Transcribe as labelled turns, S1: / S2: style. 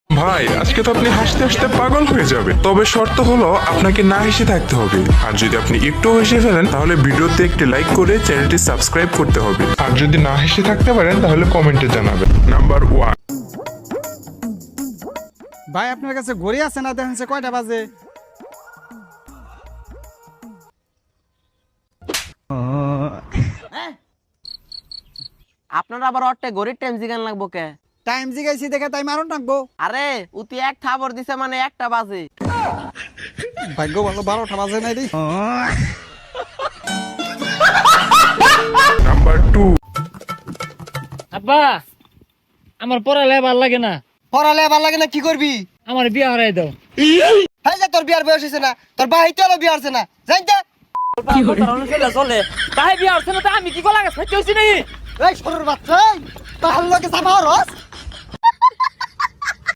S1: ভাই আজকে তো আপনি হাসতে হাসতে পাগল হয়ে যাবে, তবে শর্ত হলো আপনাকে না হেসে থাকতে হবে। আর যদি আপনি একটু হেসে ফেলেন তাহলে ভিডিওতে একটি লাইক করে চ্যানেলটি সাবস্ক্রাইব করতে হবে। আর যদি না হেসে থাকতে পারেন তাহলে কমেন্টে জানাবেন। নাম্বার 1।
S2: ভাই আপনার কাছে ঘড়ি আছে না? দেখেন কয়টা বাজে।
S3: আপনার আবার অট্টে গরিব টাইম জিগান লাগবো কে?
S2: টাইম জিগাইছি দেখে তাই মারণ রাখবো।
S3: আরে উতি এক খাবার দিছে মানে একটা বাজে।
S2: ভাগ্য ভালো 12টা বাজে নাই রে।
S1: নাম্বার 2।
S4: আব্বা আমার পড়ালে ভাল লাগে না।
S5: পড়ালে ভাল লাগে না কি করবি?
S4: আমার বিয়ে হারাই দাও।
S5: হ্যাঁ যে তোর বিয়ার বয়স হয়েছে না, তোর ভাই তো বিয়ে হচ্ছে না, জানতে
S4: চলে তাই বিয়ে হচ্ছে না, তা আমি কি কলা গাছ খাইতে হইছি নাকি?
S5: এই সরুর বাচ্চা তাহলে লোকে সামা রস